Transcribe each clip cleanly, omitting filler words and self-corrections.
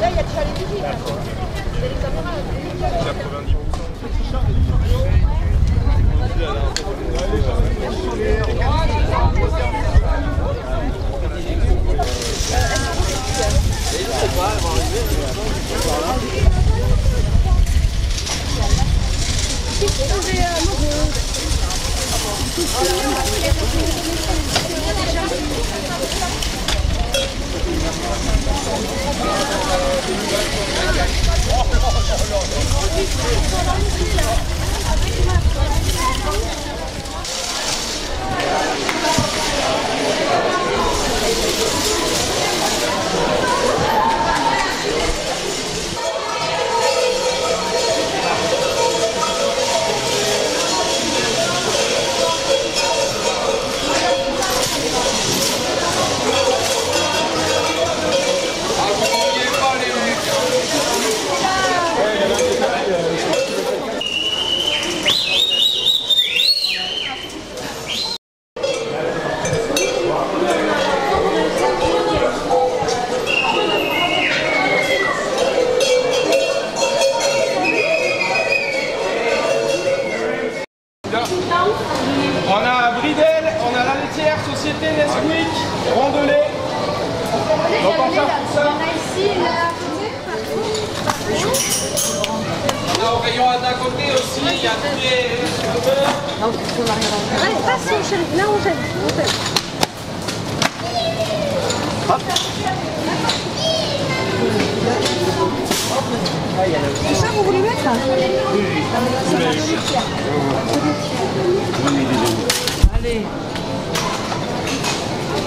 Là, il y a déjà les visites. C'est les caméras.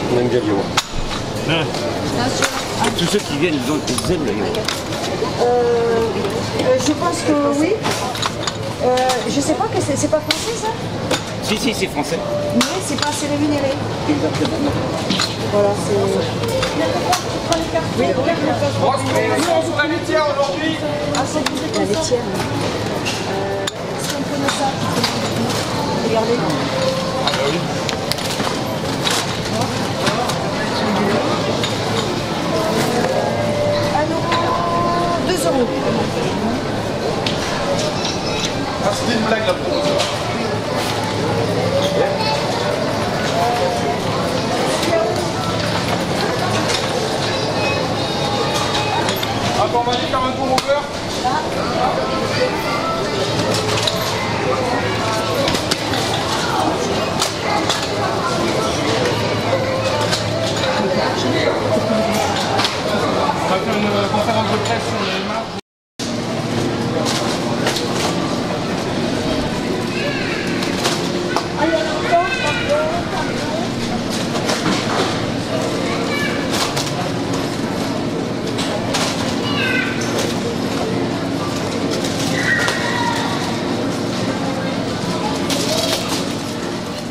On aime bien Lyon. Tous ceux qui viennent, ils aiment Lyon. Je pense que oui. Je sais pas que c'est pas français ça. Si, c'est français. Mais c'est pas assez rémunéré. Exactement. Voilà, c'est... Oui, On la laitière aujourd'hui. Ah, c'est la laitière. Est-ce qu'on connaît ça? Regardez. Ah bah oui. €1, 2 €. Ah, c'était une blague là pour vous. Ah, pour manger comme un bon beurre. On va faire une conférence de presse sur les marques.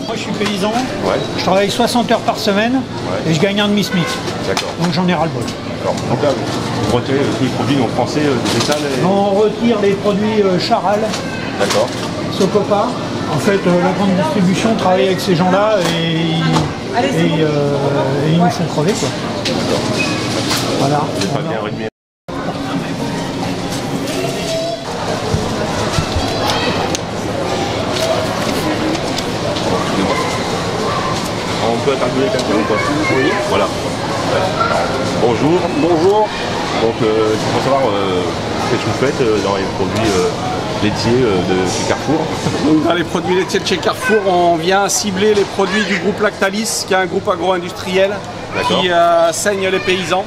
Moi je suis paysan, je travaille 60 heures par semaine et je gagne un demi-smic. D'accord. Donc j'en ai ras-le-bol. Donc là, vous retirez tous les produits non français des étals et... On retire les produits Charal, D'accord. Socopa. En fait, la grande distribution travaille avec ces gens-là et ils nous font crever, quoi. Voilà. Vous n'êtes pas bien rémunéré. On peut interviewer quelqu'un ou pas? Oui. Voilà. Bonjour. Bonjour. Donc, il faut savoir qu'est-ce que vous faites dans les produits laitiers de chez Carrefour. Donc, dans les produits laitiers de chez Carrefour, on vient cibler les produits du groupe Lactalis, qui est un groupe agro-industriel qui saigne les paysans.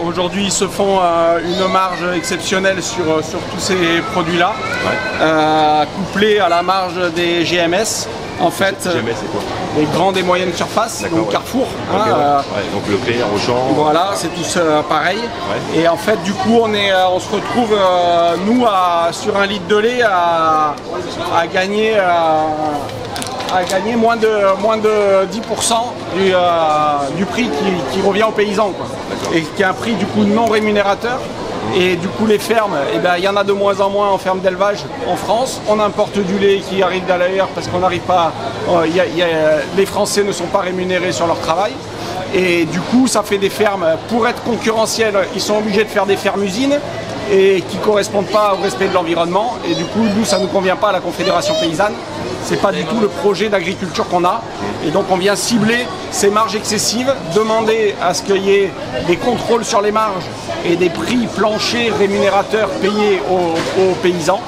Aujourd'hui, ils se font une marge exceptionnelle sur tous ces produits-là, couplée à la marge des GMS. En fait, GMS, c'est quoi? Les grandes et moyennes surfaces, donc Carrefour. Donc Leclerc, Auchan. Voilà, c'est tous pareil. Et en fait, du coup, on se retrouve, nous, sur un litre de lait, à gagner moins de 10% du prix qui revient aux paysans, quoi. Et qui est un prix du coup non rémunérateur. Et du coup les fermes, il y en a de moins en moins en ferme d'élevage en France. On importe du lait qui arrive d'ailleurs parce qu'on n'arrive pas, les Français ne sont pas rémunérés sur leur travail. Et du coup, ça fait des fermes, pour être concurrentiels, ils sont obligés de faire des fermes-usines et qui ne correspondent pas au respect de l'environnement. Et du coup, nous, ça ne nous convient pas à la Confédération paysanne. C'est pas du tout le projet d'agriculture qu'on a. Et donc, on vient cibler ces marges excessives, demander à ce qu'il y ait des contrôles sur les marges et des prix planchers rémunérateurs payés aux paysans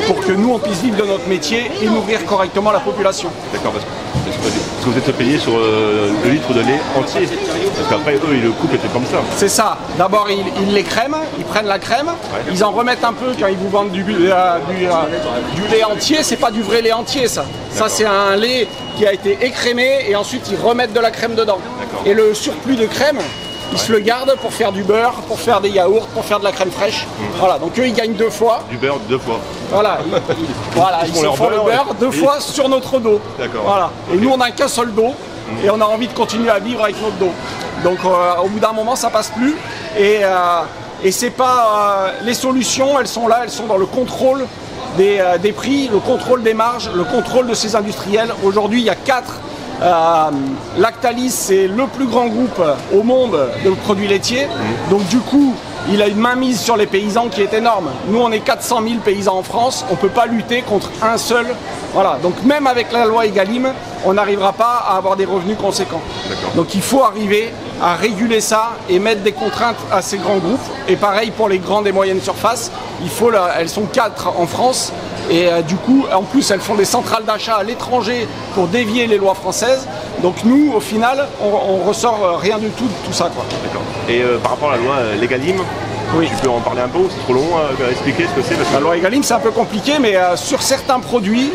pour que nous, on puisse vivre de notre métier et nourrir correctement la population. D'accord, parce que vous êtes payé sur le litre de lait entier. Parce qu'après, eux, ils le coupent et c'est comme ça. C'est ça. D'abord, ils les crèment, ils prennent la crème, ils en remettent un peu quand ils vous vendent du lait entier. C'est pas du vrai lait entier, ça. Ça, c'est un lait qui a été écrémé et ensuite ils remettent de la crème dedans. Et le surplus de crème, ils se le gardent pour faire du beurre, pour faire des yaourts, pour faire de la crème fraîche. Voilà, donc eux, ils gagnent 2 fois. Du beurre 2 fois. Voilà, ils se font le beurre 2 fois sur notre dos. D'accord. Voilà. Et nous, on n'a qu'un seul dos et on a envie de continuer à vivre avec notre dos. Donc, au bout d'un moment, ça passe plus. Et c'est pas les solutions, elles sont là, elles sont dans le contrôle des prix, le contrôle des marges, le contrôle de ces industriels. Aujourd'hui, il y a 4. Lactalis, c'est le plus grand groupe au monde de produits laitiers. Donc du coup, il a une mainmise sur les paysans qui est énorme. Nous, on est 400 000 paysans en France. On ne peut pas lutter contre un seul. Voilà. Donc même avec la loi Egalim, on n'arrivera pas à avoir des revenus conséquents. Donc il faut arriver à réguler ça et mettre des contraintes à ces grands groupes. Et pareil pour les grandes et moyennes surfaces. Elles sont 4 en France. Et du coup, en plus, elles font des centrales d'achat à l'étranger pour dévier les lois françaises. Donc nous, au final, on ressort rien du tout de tout ça, quoi. D'accord. Et par rapport à la loi Egalim, tu peux en parler un peu ou c'est trop long à expliquer ce que c'est? La loi Egalim, c'est un peu compliqué, mais sur certains produits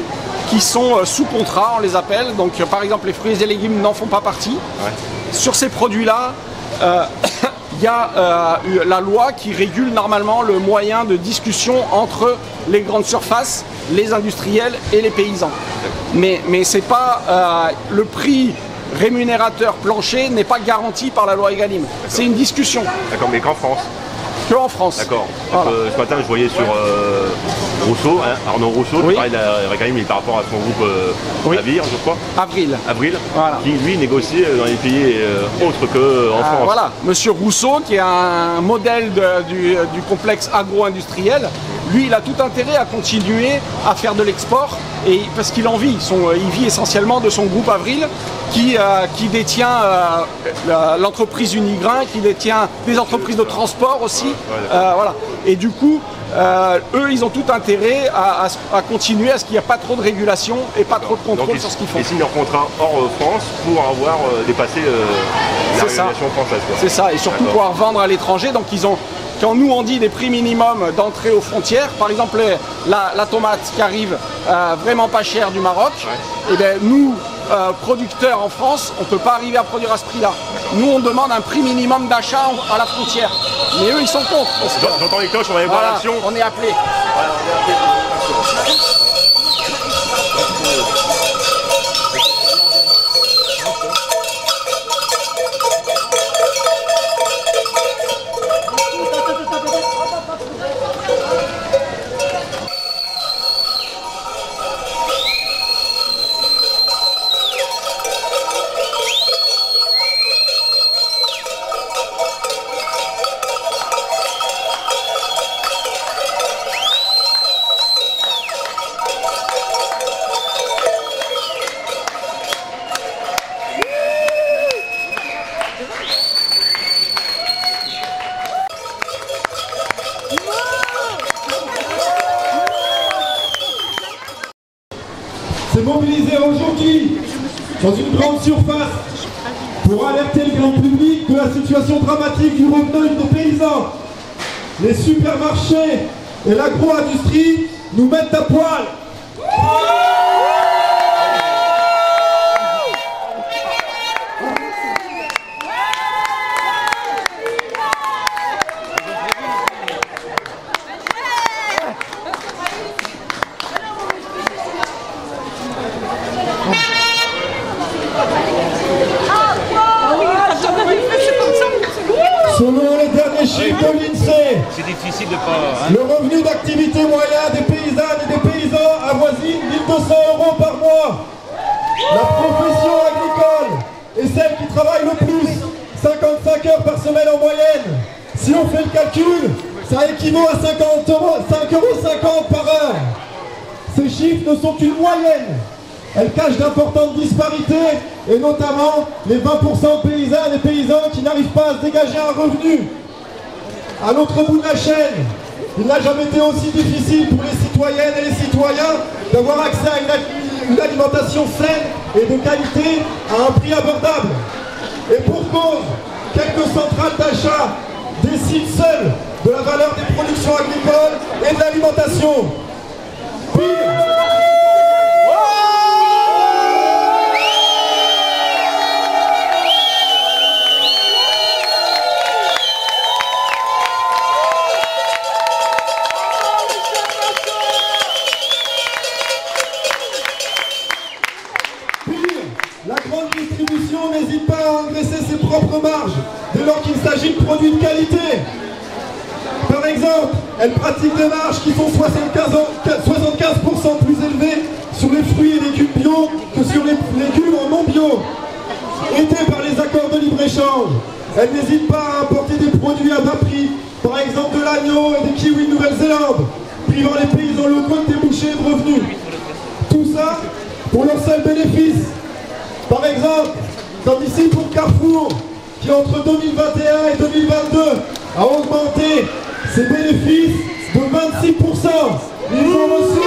qui sont sous contrat, on les appelle. Donc par exemple, les fruits et légumes n'en font pas partie. Sur ces produits-là, il y a la loi qui régule normalement le moyen de discussion entre les grandes surfaces, les industriels et les paysans. Mais c'est pas le prix rémunérateur plancher n'est pas garanti par la loi Egalim. C'est une discussion. D'accord, mais qu'en France? Que en France. D'accord. Voilà. Ce matin, je voyais sur Rousseau, Arnaud Rousseau, qui parlait de la Egalim par rapport à son groupe Avir, je crois. Avril. Voilà. Qui lui négocie dans les pays autres qu'en France. Voilà, Monsieur Rousseau, qui est un modèle du complexe agro-industriel, lui, il a tout intérêt à continuer à faire de l'export, parce qu'il en vit. Il vit essentiellement de son groupe Avril, qui détient l'entreprise Unigrain, qui détient des entreprises de transport aussi. Voilà. Et du coup, eux, ils ont tout intérêt à continuer, à ce qu'il n'y a pas trop de régulation et pas trop de contrôle sur ce qu'ils font. Ils signent leur contrat hors France pour avoir dépassé la régulation française. C'est ça, et surtout pouvoir vendre à l'étranger. Donc ils ont, quand nous on dit des prix minimums d'entrée aux frontières, par exemple la tomate qui arrive vraiment pas chère du Maroc, et bien nous, producteurs en France, on ne peut pas arriver à produire à ce prix-là. Nous, on demande un prix minimum d'achat à la frontière. Mais eux, ils sont contre. J'entends les cloches, on va aller voir l'action. On est appelé. s'est mobilisé aujourd'hui dans une grande surface pour alerter le grand public de la situation dramatique du revenu des paysans. Les supermarchés et l'agro-industrie nous mettent à poil. Selon les derniers chiffres de l'INSEE, c'est difficile de pas... le revenu d'activité moyen des paysannes et des paysans avoisine 1 200 € par mois. La profession agricole et celle qui travaille le plus, 55 heures par semaine en moyenne. Si on fait le calcul, ça équivaut à 5,50 € par heure. Ces chiffres ne sont qu'une moyenne. Elles cachent d'importantes disparités, et notamment les 20% de paysannes et paysans qui n'arrivent pas à se dégager un revenu. À l'autre bout de la chaîne, il n'a jamais été aussi difficile pour les citoyennes et les citoyens d'avoir accès à une alimentation saine et de qualité à un prix abordable. Et pour cause, quelques centrales d'achat décident seules de la valeur des productions agricoles et de l'alimentation. Pire, la grande distribution n'hésite pas à engraisser ses propres marges dès lors qu'il s'agit de produits de qualité. Par exemple, elle pratique des marges qui sont 75% plus élevées sur les fruits et légumes bio que sur les légumes en non bio. Aidée par les accords de libre-échange, elle n'hésite pas à importer des produits à bas prix, par exemple de l'agneau et des kiwis de Nouvelle-Zélande, privant les paysans locaux de débouchés et de revenus. Tout ça pour leur seul bénéfice. Par exemple, comme ici pour Carrefour, qui entre 2021 et 2022 a augmenté ses bénéfices de 26%. Ils ont reçu...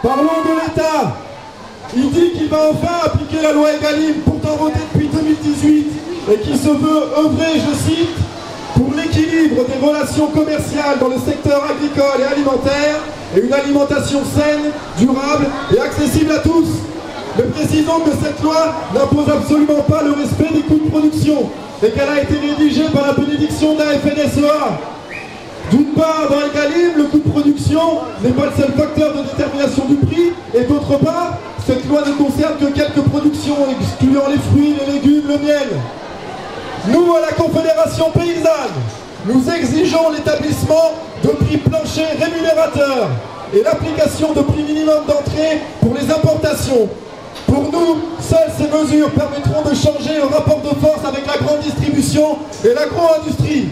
Parlons de l'État. Il dit qu'il va enfin appliquer la loi Egalim, pourtant votée depuis 2018, et qui se veut œuvrer, je cite, pour l'équilibre des relations commerciales dans le secteur agricole et alimentaire et une alimentation saine, durable et accessible à tous. Mais précisons que cette loi n'impose absolument pas le respect des coûts de production et qu'elle a été rédigée par la bénédiction de la FNSEA. D'une part, dans Egalim, le coût de production n'est pas le seul facteur de détermination du prix, et d'autre part, cette loi ne concerne que quelques productions, excluant les fruits, les légumes, le miel. Nous, à la Confédération paysanne, nous exigeons l'établissement de prix planchers rémunérateurs et l'application de prix minimum d'entrée pour les importations. Pour nous, seules ces mesures permettront de changer le rapport de force avec la grande distribution et l'agro-industrie.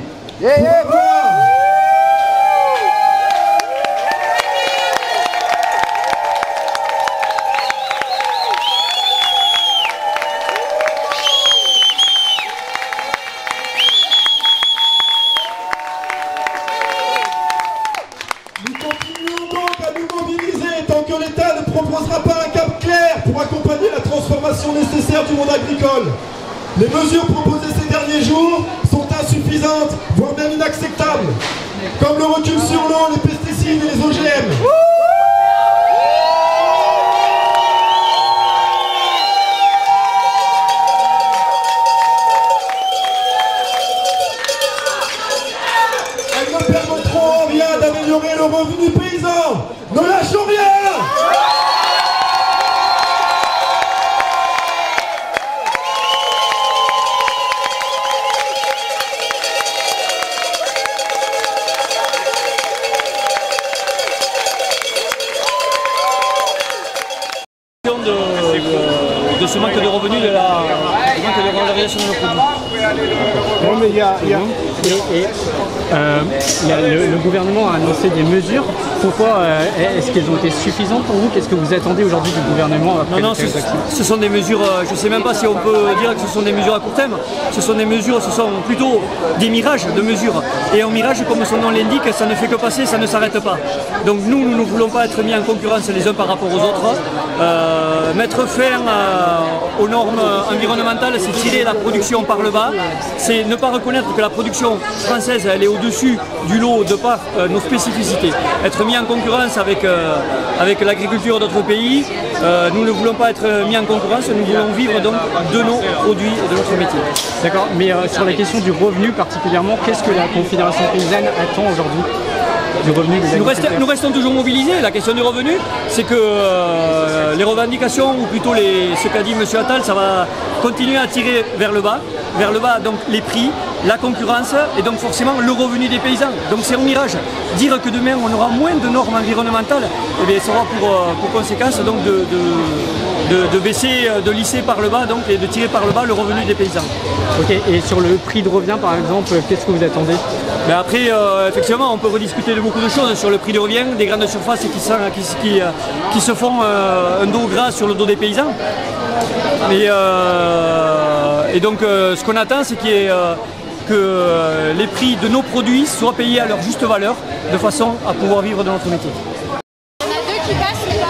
Pour accompagner la transformation nécessaire du monde agricole. Les mesures proposées ces derniers jours sont insuffisantes, voire même inacceptables, comme le recul sur l'eau, les pesticides et les OGM. Elles ne permettront en rien d'améliorer le revenu paysan. Ne lâchons rien! De ce manque de revenus de la valorisation de nos produits. Bon, mais le gouvernement a annoncé des mesures. Pourquoi est-ce qu'elles ont été suffisantes pour vous? Qu'est-ce que vous attendez aujourd'hui du gouvernement? Non, ce sont des mesures, je ne sais même pas si on peut dire que ce sont des mesures à court terme. Ce sont des mesures, ce sont plutôt des mirages de mesures. Et un mirage, comme son nom l'indique, ça ne fait que passer, ça ne s'arrête pas. Donc nous ne voulons pas être mis en concurrence les uns par rapport aux autres. Mettre fin aux normes environnementales, c'est tirer la production par le bas. C'est ne pas reconnaître que la production française, elle est au-dessus du lot de par nos spécificités. Être mis en concurrence avec l'agriculture d'autres pays, nous ne voulons pas être mis en concurrence, nous voulons vivre donc de nos produits et de notre métier. D'accord, mais sur la question du revenu particulièrement, qu'est-ce que la Confédération paysanne attend aujourd'hui? du revenu des agriculteurs. Nous restons toujours mobilisés. La question du revenu, c'est que les revendications, ou plutôt ce qu'a dit M. Attal, ça va continuer à tirer vers le bas, donc les prix, la concurrence et donc forcément le revenu des paysans. Donc c'est un mirage. Dire que demain on aura moins de normes environnementales, eh bien, ça aura pour conséquence donc de baisser, de lisser par le bas donc, et de tirer par le bas le revenu des paysans. Ok, et sur le prix de revient par exemple, qu'est-ce que vous attendez? Ben après, effectivement, on peut rediscuter de beaucoup de choses sur le prix de revient, des grandes surfaces qui se font un dos gras sur le dos des paysans. Et donc ce qu'on attend, c'est que les prix de nos produits soient payés à leur juste valeur, de façon à pouvoir vivre de notre métier. Il y en a deux qui passent, mais là,